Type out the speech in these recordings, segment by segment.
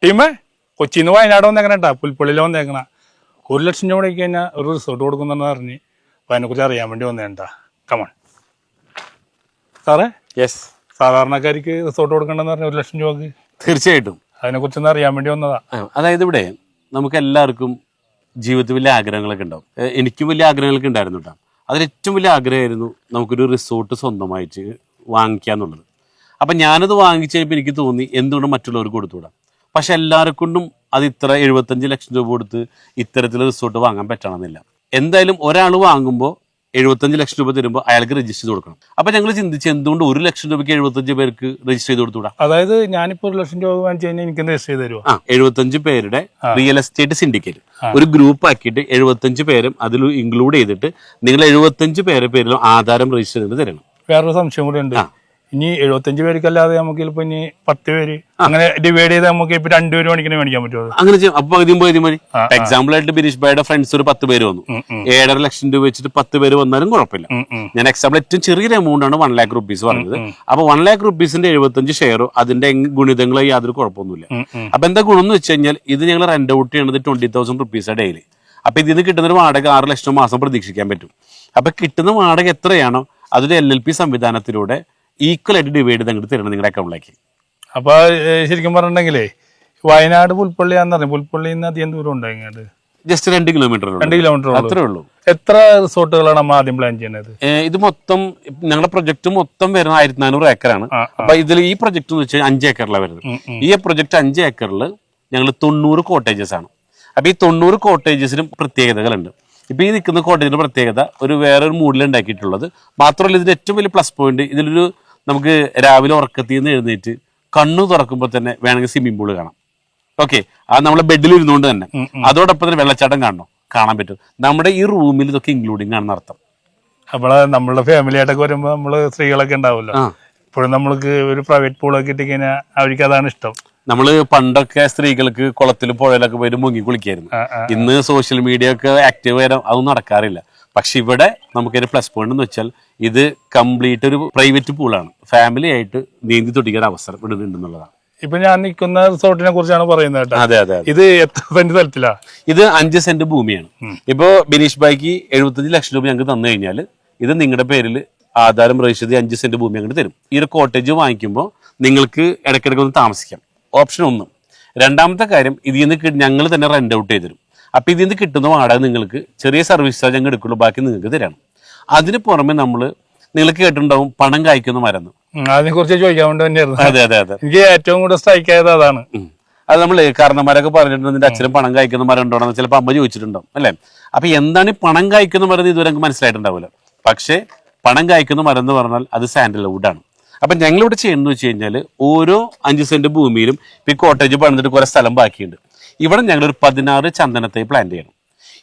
ടീമേ കൊച്ചിന്ന് വയനാട് വന്നേക്കണേട്ടാ പുൽപ്പള്ളിയിൽ വന്നേക്കണ 1 ലക്ഷം രൂപ കൊടുക്കി കഴിഞ്ഞാൽ ഒരു റിസോർട്ട് കൊടുക്കുന്നെന്ന് പറഞ്ഞ് അപ്പൊ അതിനെക്കുറിച്ച് അറിയാൻ വേണ്ടി വന്നേട്ടാ. കമൺ സാറേ. യെസ്, സാധാരണക്കാർക്ക് റിസോർട്ട് കൊടുക്കണ്ടെന്ന് പറഞ്ഞ 1 ലക്ഷം രൂപക്ക് തീർച്ചയായിട്ടും അതിനെക്കുറിച്ചൊന്ന് അറിയാൻ വേണ്ടി വന്നതാ. അതായത് ഇവിടെ നമുക്ക് എല്ലാവർക്കും ജീവിതത്തിൽ വലിയ ആഗ്രഹങ്ങളൊക്കെ ഉണ്ടാവും. എനിക്കും വലിയ ആഗ്രഹങ്ങളൊക്കെ ഉണ്ടായിരുന്നു കേട്ടോ. അതിൽ ഏറ്റവും വലിയ ആഗ്രഹമായിരുന്നു നമുക്കൊരു റിസോർട്ട് സ്വന്തമായിട്ട് വാങ്ങിക്കുക എന്നുള്ളത്. അപ്പം ഞാനത് വാങ്ങിച്ച് കഴിഞ്ഞപ്പോൾ എനിക്ക് തോന്നി എന്തുകൊണ്ട് മറ്റുള്ളവർക്ക് കൊടുത്തുകൂടാ. പക്ഷെ എല്ലാവർക്കൊണ്ടും അത് ഇത്ര 75 ലക്ഷം രൂപ കൊടുത്ത് ഇത്തരത്തിൽ റിസോർട്ട് വാങ്ങാൻ പറ്റണമെന്നില്ല. എന്തായാലും ഒരാൾ വാങ്ങുമ്പോൾ 75 ലക്ഷം രൂപ തരുമ്പോൾ അയാൾക്ക് രജിസ്റ്റർ ചെയ്ത് കൊടുക്കണം. അപ്പം ഞങ്ങൾ ചിന്തിച്ച് എന്തുകൊണ്ട് 1 ലക്ഷം രൂപയ്ക്ക് 75 പേർക്ക് രജിസ്റ്റർ ചെയ്ത് കൊടുത്തുകൂടാ. അതായത് ഞാനിപ്പോ 1 ലക്ഷം രൂപ വാങ്ങിച്ചു കഴിഞ്ഞാൽ എനിക്ക് രജിസ്റ്റർ ചെയ്ത് തരുമോ? 75 പേരുടെ റിയൽ എസ്റ്റേറ്റ് സിൻഡിക്കേറ്റ് ഒരു ഗ്രൂപ്പ് ആക്കിയിട്ട് 75 പേരും അതിൽ ഇൻക്ലൂഡ് ചെയ്തിട്ട് നിങ്ങൾ 75 പേരുടെ പേരിലും ആധാരം രജിസ്റ്റർ ചെയ്ത് തരണം. വേറൊരു സംശയം കൂടി ഉണ്ട്. ഇനി 75 പേർക്കല്ലാതെ നമുക്ക് ചിലപ്പോ ഇനി 10 പേര് അങ്ങനെ ഡിവൈഡ് ചെയ്ത് നമുക്ക് ഇപ്പൊ 2 പേര് മേടിക്കാൻ പറ്റുമോ? അങ്ങനെ ചെയ്യാം. അപ്പൊ പകുതിയും മതി. എക്സാമ്പിൾ ആയിട്ട് ബിനീഷ് ഭായിയുടെ ഫ്രണ്ട്സ് ഒരു 10 പേര് വന്നു, 7.5 ലക്ഷം രൂപ വെച്ചിട്ട് 10 പേര് വന്നാലും കുഴപ്പമില്ല. ഞാൻ എക്സാമ്പിൾ ഏറ്റവും ചെറിയൊരു എമൗണ്ട് ആണ് 1 lakh rupees പറഞ്ഞത്. അപ്പൊ 1 lakh rupeesന്റെ 75 ഷെയറോ അതിന്റെ ഗുണിതങ്ങളോ യാതൊരു കുഴപ്പമൊന്നുമില്ല. അപ്പൊ എന്താ ഗുണം എന്ന് വെച്ച് കഴിഞ്ഞാൽ ഇത് ഞങ്ങൾ റെന്റ് ഔട്ട് ചെയ്യണത് 20,000 rupees ഡെയിലി. അപ്പൊ ഇതിന് കിട്ടുന്ന ഒരു വാടക 6 ലക്ഷം മാസം പ്രതീക്ഷിക്കാൻ പറ്റും. അപ്പൊ കിട്ടുന്ന വാടക എത്രയാണോ അതൊരു LLP സംവിധാനത്തിലൂടെ ഈക്വൽ ആയിട്ട് ഡിവൈഡ് ചെയ്ത് അങ്ങോട്ട് തരണം നിങ്ങളുടെ അക്കൗണ്ടിലേക്ക്. അപ്പൊ ശരിക്കും പറഞ്ഞിട്ടുണ്ടെങ്കിലേ വയനാട് പുൽപ്പള്ളിയാന്ന് പറഞ്ഞു, പുൽപ്പള്ളിയിൽ നിന്ന് അധികം ദൂരം ഉണ്ട് ഇങ്ങോട്ട്? ജസ്റ്റ് 2 കിലോമീറ്റർ അത്രേ ഉള്ളൂ. എത്ര റിസോർട്ടുകളാണ് നമ്മൾ ആദ്യം പ്ലാൻ ചെയ്യുന്നത്? ഇത് മൊത്തം ഞങ്ങളുടെ പ്രൊജക്ട് മൊത്തം വരുന്നത് 1400 ഏക്കറാണ്. അപ്പൊ ഇതിൽ ഈ പ്രൊജക്ട് എന്ന് വെച്ചാൽ 5 ഏക്കറിലാണ് വരുന്നത്. ഈ പ്രൊജക്ട് 5 ഏക്കറിൽ ഞങ്ങൾ 90 കോട്ടേജസ് ആണ്. അപ്പൊ ഈ 90 കോട്ടേജസിനും പ്രത്യേകതകളുണ്ട്. ഇപ്പൊ ഈ നിൽക്കുന്ന കോട്ടേജിന്റെ പ്രത്യേകത ഒരു വേറൊരു മൂഡിൽ ഉണ്ടാക്കിയിട്ടുള്ളത് മാത്രമല്ല, ഇതിന്റെ ഏറ്റവും വലിയ പ്ലസ് പോയിന്റ് ഇതിലൊരു നമുക്ക് രാവിലെ ഉറക്കത്തിൽ നിന്ന് എഴുന്നേറ്റ് കണ്ണു തുറക്കുമ്പോൾ തന്നെ വേണമെങ്കിൽ സ്വിമ്മിംഗ് പൂള് കാണാം. ഓക്കെ, അത് നമ്മളെ ബെഡിൽ ഇരുന്നുകൊണ്ട് തന്നെ അതോടൊപ്പം തന്നെ വെള്ളച്ചാട്ടം കാണാൻ പറ്റും. നമ്മുടെ ഈ റൂമിൽ ഇതൊക്കെ ഇൻക്ലൂഡിംഗ് ആണെന്ന് അർത്ഥം. നമ്മളുടെ ഫാമിലി ആയിട്ടൊക്കെ വരുമ്പോ നമ്മള് സ്ത്രീകളൊക്കെ ഉണ്ടാവുമല്ലോ, ഇപ്പോഴും നമ്മൾക്ക് ഒരു പ്രൈവറ്റ് പൂളൊക്കെ ഇട്ട് കഴിഞ്ഞാൽ അവർക്ക് അതാണ് ഇഷ്ടം. നമ്മള് പണ്ടൊക്കെ സ്ത്രീകൾക്ക് കുളത്തിലും പുഴയിലൊക്കെ പോയിട്ട് മുങ്ങി കുളിക്കായിരുന്നു. ഇന്ന് സോഷ്യൽ മീഡിയ ഒക്കെ ആക്റ്റീവ് വരാൻ അതൊന്നും നടക്കാറില്ല. പക്ഷെ ഇവിടെ നമുക്കൊരു പ്ലസ് പോയിന്റ് എന്ന് വെച്ചാൽ ഇത് കംപ്ലീറ്റ് ഒരു പ്രൈവറ്റ് പൂളാണ്. ഫാമിലി ആയിട്ട് നീന്തി തുടിക്കാൻ അവസരം ഇടുന്നുണ്ടെന്നുള്ളതാണ്. ഇപ്പൊ ഞാൻ നിൽക്കുന്ന റിസോർട്ടിനെ കുറിച്ചാണ് പറയുന്നത് കേട്ടോ. അതെ അതെ. ഇത് എത്ര സെന്റ് സ്ഥലത്തിലാ? ഇത് 5 സെന്റ് ഭൂമിയാണ്. ഇപ്പോ ബിനീഷ് ഭായിക്ക് 75 ലക്ഷം രൂപ ഞങ്ങൾക്ക് തന്നു കഴിഞ്ഞാൽ ഇത് നിങ്ങളുടെ പേരിൽ ആധാരം രജിസ്റ്റർ ചെയ്ത് 5 സെന്റ് ഭൂമി അങ്ങോട്ട് തരും. ഈ ഒരു കോട്ടേജ് വാങ്ങിക്കുമ്പോൾ നിങ്ങൾക്ക് ഇടയ്ക്കിടയ്ക്ക് ഒന്ന് താമസിക്കാം. ഓപ്ഷൻ 1. രണ്ടാമത്തെ കാര്യം, ഇതിൽ നിന്ന് ഞങ്ങൾ തന്നെ റെന്റ് ഔട്ട് ചെയ്ത് തരും. അപ്പൊ ഇതിൽ നിന്ന് കിട്ടുന്ന വാടക നിങ്ങൾക്ക് ചെറിയ സർവീസ് ചാർജ് അങ്ങ് എടുക്കുള്ളൂ, ബാക്കി നിങ്ങൾക്ക് തരണം. അതിന് പുറമെ നിങ്ങൾക്ക് കേട്ടിട്ടുണ്ടാവും പണം കായ്ക്കുന്ന മരം. അതിനെ കുറിച്ച് ചോദിക്കാൻ വേണ്ടി തന്നെയായിരുന്നു. അതെ അതെ അതെ. എനിക്ക് ഏറ്റവും കൂടുതൽ സ്ട്രൈക്ക് ആയത് അതാണ്. അത് നമ്മള് കാരണന്മാരൊക്കെ പറഞ്ഞിട്ടുണ്ട് നിന്റെ അച്ഛനും പണം കായ്ക്കുന്ന മരം ഉണ്ടോന്ന് ചിലപ്പോൾ അമ്മ ചോദിച്ചിട്ടുണ്ടാവും അല്ലെ. അപ്പൊ എന്താണ് ഈ പണം കായ്ക്കുന്ന മരം ഇതുവരെ നമുക്ക് മനസ്സിലായിട്ടുണ്ടാവില്ല. പക്ഷെ പണം കായ്ക്കുന്ന മരം എന്ന് പറഞ്ഞാൽ അത് സാൻഡൽവുഡാണ്. അപ്പൊ ഞങ്ങളിവിടെ ചെയ്യുന്നത് വെച്ച് കഴിഞ്ഞാൽ ഓരോ 5 സെന്റ് ഭൂമിയിലും ഇപ്പൊ ഈ കോട്ടേജ് പണിതിട്ട് കുറെ സ്ഥലം ബാക്കിയുണ്ട്. ഇവിടെ ഞങ്ങളൊരു 16 ചന്ദനത്തെ പ്ലാൻ ചെയ്യണം.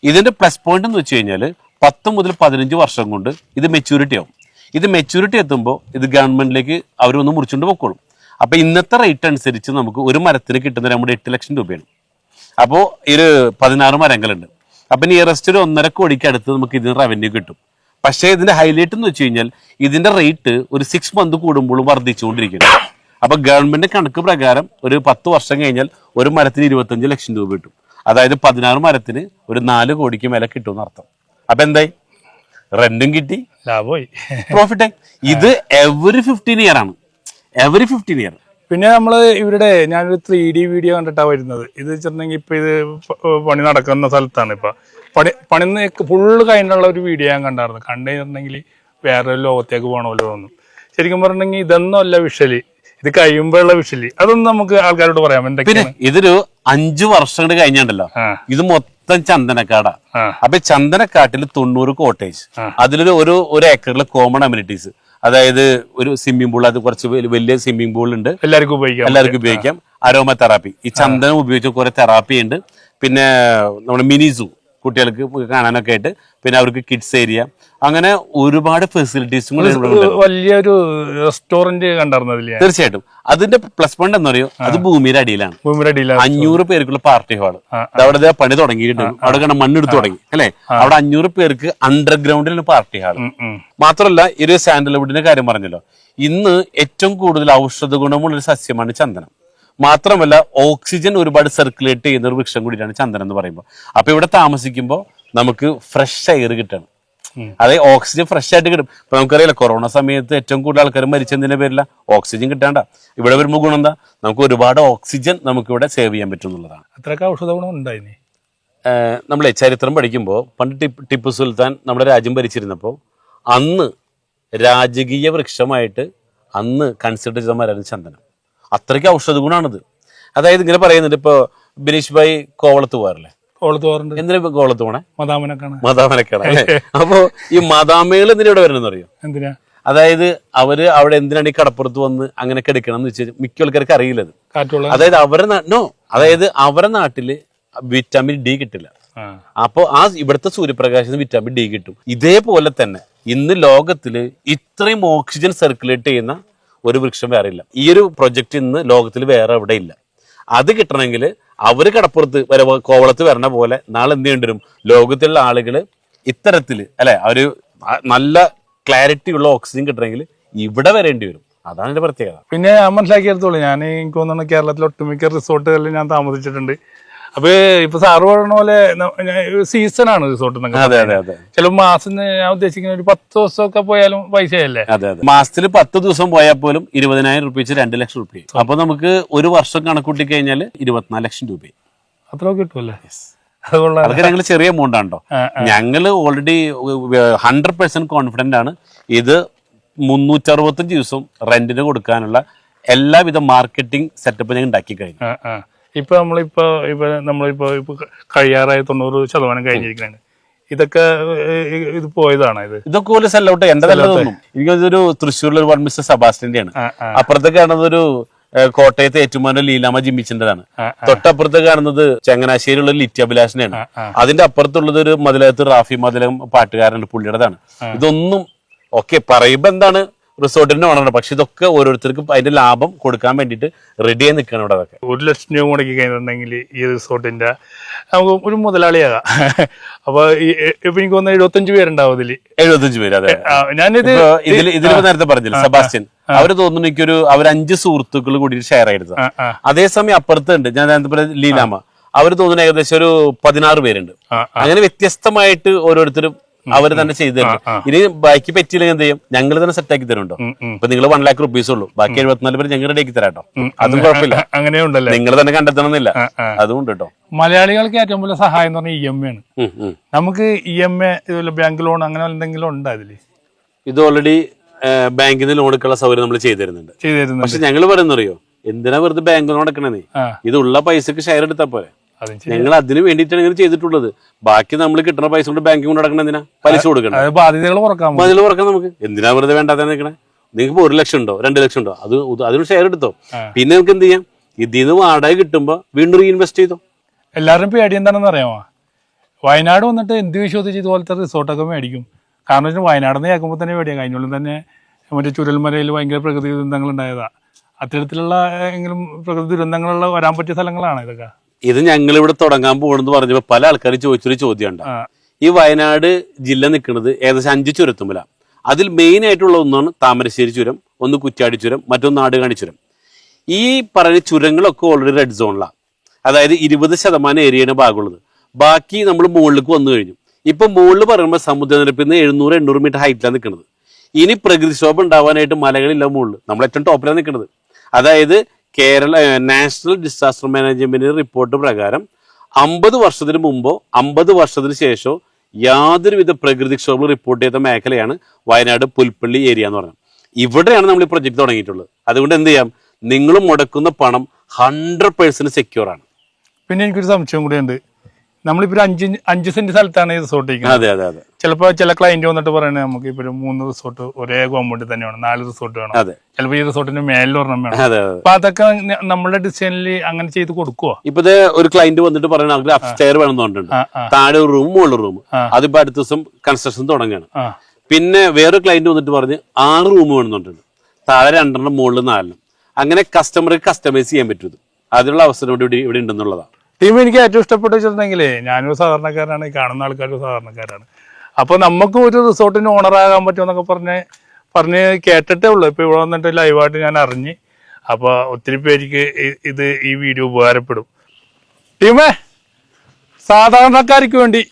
ഇതിന്റെ പ്ലസ് പോയിന്റ് എന്ന് വെച്ച് കഴിഞ്ഞാൽ 10 മുതൽ 15 വർഷം കൊണ്ട് ഇത് മെച്യൂരിറ്റി ആവും. ഇത് മെച്യൂരിറ്റി എത്തുമ്പോൾ ഇത് ഗവൺമെന്റിലേക്ക് അവരൊന്ന് മുറിച്ചുകൊണ്ട് പൊക്കോളും. അപ്പൊ ഇന്നത്തെ റേറ്റ് അനുസരിച്ച് നമുക്ക് ഒരു മരത്തിന് കിട്ടുന്നത് നമ്മുടെ 8 ലക്ഷം രൂപയാണ്. അപ്പോൾ ഒരു 16 മരങ്ങളുണ്ട്. അപ്പൊ നിയറസ്റ്റ് ഒരു 1.5 കോടിക്ക് അടുത്ത് നമുക്ക് ഇതിന് റവന്യൂ കിട്ടും. പക്ഷേ ഇതിന്റെ ഹൈലൈറ്റ് എന്ന് വെച്ച് കഴിഞ്ഞാൽ ഇതിന്റെ റേറ്റ് ഒരു 6 മന്ത് കൂടുമ്പോഴും വർദ്ധിച്ചുകൊണ്ടിരിക്കുന്നു. അപ്പൊ ഗവൺമെന്റ് കണക്ക് പ്രകാരം ഒരു 10 വർഷം കഴിഞ്ഞാൽ ഒരു മരത്തിന് 25 ലക്ഷം രൂപ കിട്ടും. അതായത് 16 മരത്തിന് ഒരു 4 കോടിക്ക് മേലെ കിട്ടുമെന്ന് അർത്ഥം. അപ്പൊ എന്തായി? റെന്റും കിട്ടി, ലാഭമായി, പ്രോഫിറ്റ്. ഇത് എവറി 15 ഇയർ ആണ്. Every 15 year. പിന്നെ നമ്മള് ഇവരുടെ ഞാനൊരു 3D വീഡിയോ കണ്ടിട്ടാ വരുന്നത്. ഇത് വെച്ചിട്ടുണ്ടെങ്കിൽ ഇപ്പൊ ഇത് പണി നടക്കുന്ന സ്ഥലത്താണ്. ഇപ്പൊ പണി ഫുള്ള് കഴിഞ്ഞുള്ള ഒരു വീഡിയോ ഞാൻ കണ്ടായിരുന്നു. കണ്ടുകഴിഞ്ഞിട്ടുണ്ടെങ്കിൽ വേറൊരു ലോകത്തേക്ക് പോകണ പോലെ തോന്നും. ശരിക്കും പറഞ്ഞിട്ടുണ്ടെങ്കിൽ ഇതൊന്നും അല്ല വിഷല്, ഇത് കഴിയുമ്പോഴുള്ള വിഷല്. അതൊന്നും നമുക്ക് ആൾക്കാരോട് പറയാം. പിന്നെ ഇതൊരു 5 വർഷം കഴിഞ്ഞുണ്ടല്ലോ, ഇത് മൊത്തം ചന്ദനക്കാടാ. അപ്പൊ ചന്ദനക്കാട്ടിൽ 90 കോട്ടേജ്, അതിലൊരു ഒരു ഏക്കറിൽ കോമൺ അമ്യൂണിറ്റീസ്, അതായത് ഒരു സ്വിമ്മിംഗ് പൂൾ, അത് കുറച്ച് വലിയ സ്വിമ്മിംഗ് പൂൾ ഉണ്ട്, എല്ലാവർക്കും ഉപയോഗിക്കാം. അരോമ തെറാപ്പി, ഈ ചന്ദനം ഉപയോഗിച്ച കുറെ തെറാപ്പി ഉണ്ട്. പിന്നെ നമ്മുടെ മിനി സൂ കുട്ടികൾക്ക് കാണാനൊക്കെ ആയിട്ട്, പിന്നെ അവർക്ക് കിഡ്സ് ഏരിയ, അങ്ങനെ ഒരുപാട് ഫെസിലിറ്റീസും വലിയൊരു റെസ്റ്റോറന്റ് കണ്ടിരുന്നതില്ല. തീർച്ചയായിട്ടും. അതിന്റെ പ്ലസ് പോയിന്റ് എന്താ പറയുക, അത് ഭൂമിയുടെ അടിയിലാണ്. 500 പേർക്കുള്ള പാർട്ടി ഹാള്. അവിടെ പണി തുടങ്ങിയിട്ടുണ്ട്. അവിടെ കണ്ട മണ്ണെടുത്ത് തുടങ്ങി അല്ലെ. അവിടെ 500 പേർക്ക് അണ്ടർഗ്രൗണ്ടിലാണ് പാർട്ടി ഹാള്. മാത്രമല്ല ഈ ഒരു സാൻഡൽവുഡിന്റെ കാര്യം പറഞ്ഞല്ലോ, ഇന്ന് ഏറ്റവും കൂടുതൽ ഔഷധ ഗുണമുള്ള ഒരു സസ്യമാണ് ചന്ദനം. മാത്രമല്ല ഓക്സിജൻ ഒരുപാട് സർക്കുലേറ്റ് ചെയ്യുന്ന ഒരു വൃക്ഷം കൂടിയാണ് ചന്ദനം എന്ന് പറയുമ്പോൾ. അപ്പൊ ഇവിടെ താമസിക്കുമ്പോൾ നമുക്ക് ഫ്രഷ് എയർ കിട്ടണം. അതായത് ഓക്സിജൻ ഫ്രഷ് ആയിട്ട് കിട്ടും. ഇപ്പൊ നമുക്കറിയില്ല, കൊറോണ സമയത്ത് ഏറ്റവും കൂടുതൽ ആൾക്കാർ മരിച്ചതിന്റെ പേരില്ല, ഓക്സിജൻ കിട്ടാണ്ട. ഇവിടെ വരുമ്പോൾ ഗുണം എന്താ, നമുക്ക് ഒരുപാട് ഓക്സിജൻ നമുക്ക് ഇവിടെ സേവ് ചെയ്യാൻ പറ്റും എന്നുള്ളതാണ്. അത്രയൊക്കെ ഔഷധ ഗുണം ഉണ്ടായിനി. നമ്മളെ ചരിത്രം പഠിക്കുമ്പോൾ പണ്ട് ടിപ്പു സുൽത്താൻ നമ്മുടെ രാജ്യം ഭരിച്ചിരുന്നപ്പോൾ അന്ന് രാജകീയ വൃക്ഷമായിട്ട് അന്ന് കൺസിഡർ ചെയ്ത മരമാണ് ചന്ദനം. അത്രയ്ക്ക് ഔഷധ ഗുണമാണിത്. അതായത് ഇങ്ങനെ പറയുന്നുണ്ട്, ഇപ്പൊ ബിനീഷ് ഭായി കോവളത്ത് പോകാറില്ലേ? എന്തിനാ കോവളത്ത് പോണേ? മദാമനക്കാണ് അല്ലേ? അപ്പൊ ഈ മദാമകൾ എന്തിനാ ഇവിടെ വരണമെന്ന് അറിയോ? എന്തിനാ? അതായത് അവര് അവിടെ എന്തിനാണ് ഈ കടപ്പുറത്ത് വന്ന് അങ്ങനെ കിടക്കണം എന്ന് വെച്ചാൽ മിക്ക ആൾക്കാർക്ക് അറിയില്ലത്. അതായത് അതായത് അവരുടെ നാട്ടില് വിറ്റാമിൻ ഡി കിട്ടില്ല. അപ്പൊ ഇവിടുത്തെ സൂര്യപ്രകാശത്തിന് വിറ്റാമിൻ ഡി കിട്ടും. ഇതേപോലെ തന്നെ ഇന്ന് ലോകത്തില് ഇത്രയും ഓക്സിജൻ സർക്കുലേറ്റ് ചെയ്യുന്ന ഒരു വൃക്ഷം വേറെ ഇല്ല. ഈ ഒരു പ്രൊജക്ട് ഇന്ന് ലോകത്തിൽ വേറെ എവിടെ ഇല്ല. അത് കിട്ടണമെങ്കിൽ അവര് കടപ്പുറത്ത് കോവളത്ത് വരണ പോലെ നാളെ എന്ത് ചെയ്യേണ്ടി വരും, ലോകത്തിലുള്ള ആളുകള് ഇത്തരത്തില് അല്ലെ ഒരു നല്ല ക്ലാരിറ്റി ഉള്ള ഓക്സിജൻ കിട്ടണമെങ്കിൽ ഇവിടെ വരേണ്ടി വരും. അതാണ് എന്റെ പ്രത്യേകത. പിന്നെ ഞാൻ മനസ്സിലാക്കിയെടുത്തോളൂ, ഞാൻ എനിക്ക് തോന്നുന്നു കേരളത്തിലെ ഒട്ടുമിക്ക റിസോർട്ടുകളിൽ ഞാൻ താമസിച്ചിട്ടുണ്ട്. അപ്പൊ ഇപ്പൊ സാറ് പറഞ്ഞ പോലെ സീസൺ ആണ് റിസോർട്ട്. ചില മാസം ഞാൻ ഉദ്ദേശിക്കുന്ന ഒരു 10 ദിവസമൊക്കെ പോയാലും പൈസയല്ലേ? മാസത്തിൽ 10 ദിവസം പോയാൽ പോലും 20,000 രൂപ വെച്ച് 2 ലക്ഷം രൂപ. അപ്പൊ നമുക്ക് ഒരു വർഷം കണക്കൂട്ടി കഴിഞ്ഞാൽ 24 ലക്ഷം രൂപ അത്രയൊക്കെ കിട്ടുമല്ലേ? അതൊക്കെ ഞങ്ങൾ ചെറിയ എമൗണ്ട് ആണോ. ഞങ്ങള് ഓൾറെഡി 100% കോൺഫിഡന്റ് ആണ്. ഇത് 365 ദിവസം റെന്റിന് കൊടുക്കാനുള്ള എല്ലാവിധ മാർക്കറ്റിംഗ് സെറ്റപ്പ് ഞങ്ങൾ ഉണ്ടാക്കി കഴിഞ്ഞു. ഇപ്പൊ നമ്മളിപ്പോ കഴിയാറായ 90% കഴിഞ്ഞിരിക്കുകയാണ്. ഇതൊക്കെ ഇത് പോയതാണ്. ഇതൊക്കെ പോലെ സെല്ലൗട്ട് എന്റെ തോന്നും. എനിക്കൊരു തൃശ്ശൂരിലെ ഒരു മിസ്റ്റർ സെബാസ്റ്റ്യന്റെ ആണ്. അപ്പുറത്തേക്ക് കാണുന്നത് ഒരു കോട്ടയത്തെ ഏറ്റുമാനൂർ ലീലാമ ജിമ്മിച്ചിന്റെതാണ്. തൊട്ടപ്പുറത്ത് കാണുന്നത് ചങ്ങനാശ്ശേരിയുള്ള ലിറ്റ്യാഭിലാഷിനെയാണ്. അതിന്റെ അപ്പുറത്തുള്ളത് ഒരു മതിലകത്ത് റാഫി മതിലകം പാട്ടുകാരനുണ്ട്, പുള്ളിയുടേതാണ്. ഇതൊന്നും ഓക്കെ പറയുമ്പോ എന്താണ് റിസോർട്ടിന്റെ ഓണറാണ്, പക്ഷെ ഇതൊക്കെ ഓരോരുത്തർക്കും അതിന്റെ ലാഭം കൊടുക്കാൻ വേണ്ടിട്ട് റെഡി ആയി നിൽക്കണം ഇവിടെ. അതൊക്കെ 1 ലക്ഷം രൂപ മുടക്കി കഴിഞ്ഞിട്ടുണ്ടെങ്കിൽ ഈ റിസോർട്ടിന്റെ നമുക്ക് ഒരു മുതലാളിയാകാം. അപ്പൊ ഇപ്പൊ എനിക്ക് തോന്നുന്നു 75 പേരുണ്ടാവും ഇതില്. 75 പേര്. അതെ, ഞാനിത് ഇതിലിപ്പോ നേരത്തെ പറഞ്ഞില്ല സെബാസ്റ്റ്യൻ, അവര് തോന്നുന്നു എനിക്കൊരു അവർ 5 സുഹൃത്തുക്കൾ കൂടി ഷെയർ ആയിരുന്നു. അതേസമയം അപ്പുറത്തുണ്ട് ഞാൻ നേരത്തെ പറഞ്ഞ ലീലാമ, അവര് തോന്നുന്നു ഏകദേശം ഒരു 16 പേരുണ്ട്. അങ്ങനെ വ്യത്യസ്തമായിട്ട് ഓരോരുത്തരും അവര് തന്നെ ചെയ്തു തരും. ഇനി ബാക്കി പറ്റിയില്ലെങ്കിൽ എന്ത് ചെയ്യും, ഞങ്ങൾ തന്നെ സെറ്റ് ആക്കി തരുന്നുണ്ടോ. ഇപ്പൊ നിങ്ങൾ 1 ലക്ഷം റുപ്പീസ് ഉള്ളൂ, ബാക്കി 74 പേര് ഞങ്ങൾ റെഡി ആക്കി തരാട്ടോ. അതും കുഴപ്പമില്ല, അങ്ങനെയുണ്ടല്ലേ, നിങ്ങൾ തന്നെ കണ്ടെത്തണമെന്നില്ല. അതുകൊണ്ട് കേട്ടോ മലയാളികൾക്ക് ഏറ്റവും വലിയ സഹായം എന്ന് പറഞ്ഞാൽ EMI ആണ്. നമുക്ക് EMI ഇതുപോലെ ബാങ്ക് ലോൺ അങ്ങനെ എന്തെങ്കിലും ഉണ്ടോ അതില്? ഇത് ഓൾറെഡി ബാങ്കിൽ നിന്ന് ലോൺ എടുക്കാനുള്ള സൗകര്യം നമ്മൾ ചെയ്തു തരുന്നുണ്ട്. പക്ഷെ ഞങ്ങൾ പറയുന്നറിയോ, എന്തിനാ വെറുതെ ബാങ്ക് ലോൺ എടുക്കണേ, ഇതുള്ള പൈസക്ക് ഷെയർ എടുത്താൽ പോരെ. ഞങ്ങൾ അതിന് വേണ്ടിയിട്ടാണ് ഇങ്ങനെ ചെയ്തിട്ടുള്ളത്. ബാക്കി നമ്മൾ കിട്ടുന്ന പൈസ കൊണ്ട് ബാങ്കിൽ കൊണ്ട് നടക്കണം, എന്തിനാ പലിശ കൊടുക്കണം, ബാധ്യതകൾ കുറക്കാം നമുക്ക്. എന്തിനാ വെറുതെ വേണ്ടാതെ നിൽക്കണേ. നിങ്ങൾക്ക് 1 ലക്ഷം ഉണ്ടോ 2 ലക്ഷം ഉണ്ടോ, അതിന് ഷെയർ എടുത്തോ. പിന്നെ നമുക്ക് എന്ത് ചെയ്യാം, ഇതിന്ന് വാടക കിട്ടുമ്പോ വീണ്ടും റീഇൻവെസ്റ്റ് ചെയ്തോ. എല്ലാവരും പേടി എന്താണെന്ന് അറിയാമോ, വയനാട് വന്നിട്ട് എന്ത് വിശ്വസിച്ച് ഇതുപോലത്തെ റിസോർട്ടൊക്കെ മേടിക്കും. കാരണം വെച്ചാൽ വയനാട് നിന്ന് കേൾക്കുമ്പോൾ തന്നെ പേടിയാണ്. കഴിഞ്ഞുള്ളിൽ തന്നെ മറ്റേ ചുരൽമലയിൽ ഭയങ്കര പ്രകൃതി ദുരന്തങ്ങൾ ഉണ്ടായതാ. അത്തരത്തിലുള്ള എങ്കിലും പ്രകൃതി ദുരന്തങ്ങളുള്ള വരാൻ പറ്റിയ സ്ഥലങ്ങളാണ് ഇതൊക്കെ. ഇത് ഞങ്ങൾ ഇവിടെ തുടങ്ങാൻ പോകണമെന്ന് പറഞ്ഞപ്പോ പല ആൾക്കാരും ചോദിച്ചൊരു ചോദ്യം ഉണ്ട്. ഈ വയനാട് ജില്ല നിൽക്കുന്നത് ഏകദേശം 5 ചുരത്തുമ്പലാണ്. അതിൽ മെയിൻ ആയിട്ടുള്ള ഒന്നാണ് താമരശ്ശേരി ചുരം, ഒന്ന് കുറ്റ്യാടി ചുരം, മറ്റൊന്ന് നാടുകാണി ചുരം. ഈ പറയുന്ന ചുരങ്ങളൊക്കെ ഓൾറെഡി റെഡ് സോണിലാണ്. അതായത് 20% ഏരിയയുടെ ഭാഗമുള്ളത്. ബാക്കി നമ്മൾ മുകളിലേക്ക് വന്നു കഴിഞ്ഞു. ഇപ്പൊ മുകളിൽ പറയുമ്പോൾ സമുദ്രനിരപ്പിൽ നിന്ന് 700-800 മീറ്റർ ഹൈറ്റിലാണ് നിൽക്കുന്നത്. ഇനി പ്രകൃതിക്ഷോഭം ഉണ്ടാവാനായിട്ട് മലകളില്ല മുകളിൽ, നമ്മൾ ഏറ്റവും ടോപ്പിലാണ് നിൽക്കുന്നത്. അതായത് Kerala national disaster management report പ്രകാരം 50 വർഷത്തിന് മുമ്പോ 50 വർഷത്തിന് ശേഷമോ യാതൊരുവിധ പ്രകൃതിക്ഷോഭം റിപ്പോർട്ട് ചെയ്ത മേഖലയാണ് വയനാട് പുൽപ്പള്ളി ഏരിയ എന്ന് പറഞ്ഞത്. ഇവിടെയാണ് നമ്മൾ ഈ പ്രൊജക്ട് തുടങ്ങിയിട്ടുള്ളത്. അതുകൊണ്ട് എന്ത് ചെയ്യാം, നിങ്ങൾ മുടക്കുന്ന പണം 100% സെക്യൂർ ആണ്. പിന്നെ എനിക്കൊരു സംശയം കൂടി ഉണ്ട്. നമ്മളിപ്പോ 5 സെന്റ് സ്ഥലത്താണ് ഈ റിസോർട്ട് ഇരിക്കുന്നത്. ചിലപ്പോ ചില ക്ലയന്റ് വന്നിട്ട് പറയണേ നമുക്ക് ഇപ്പൊ 3 റിസോർട്ട് ഒരേ കോമ്പൗണ്ടിൽ തന്നെ വേണം, 4 റിസോർട്ട് വേണം, ചിലപ്പോ ഈ റിസോർട്ടിന്റെ മേലിൽ ഒരെണ്ണം വേണം. അപ്പൊ അതൊക്കെ നമ്മുടെ ഡിസൈനിൽ അങ്ങനെ ചെയ്ത് കൊടുക്കുവോ? ഇപ്പൊ ഒരു ക്ലയന്റ് വന്നിട്ട് പറയണ അപ്സ്റ്റെയർ വേണമെന്ന് പറഞ്ഞിട്ടുണ്ട്, താഴെ ഒരു റൂം മുകളിൽ റൂം. അതിപ്പോ അടുത്ത ദിവസം കൺസ്ട്രക്ഷൻ തുടങ്ങുകയാണ്. പിന്നെ വേറൊരു ക്ലയന്റ് വന്നിട്ട് പറഞ്ഞ് 6 റൂം വേണമെന്നുണ്ട്, താഴെ 2 മുകളിൽ 4. അങ്ങനെ കസ്റ്റമർക്ക് കസ്റ്റമൈസ് ചെയ്യാൻ പറ്റും. അതിനുള്ള അവസരം ഇവിടെ ഉണ്ടെന്നുള്ളതാണ്. ടീം എനിക്ക് ഏറ്റവും ഇഷ്ടപ്പെട്ട് വെച്ചിട്ടുണ്ടെങ്കിലേ, ഞാനൊരു സാധാരണക്കാരാണ്, കാണുന്ന ആൾക്കാരും സാധാരണക്കാരാണ്. അപ്പൊ നമുക്ക് ഒരു റിസോർട്ടിന് ഓണറാകാൻ പറ്റുമെന്നൊക്കെ പറഞ്ഞ് കേട്ടിട്ടേ ഉള്ളൂ. ഇപ്പൊ ഇവിടെ വന്നിട്ട് ലൈവായിട്ട് ഞാൻ അറിഞ്ഞ് അപ്പൊ ഒത്തിരി പേർക്ക് ഇത് ഈ വീഡിയോ ഉപകാരപ്പെടും. ടീമേ, സാധാരണക്കാർക്ക് വേണ്ടി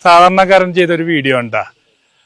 സാധാരണക്കാരൻ ചെയ്തൊരു വീഡിയോ ഉണ്ടാ.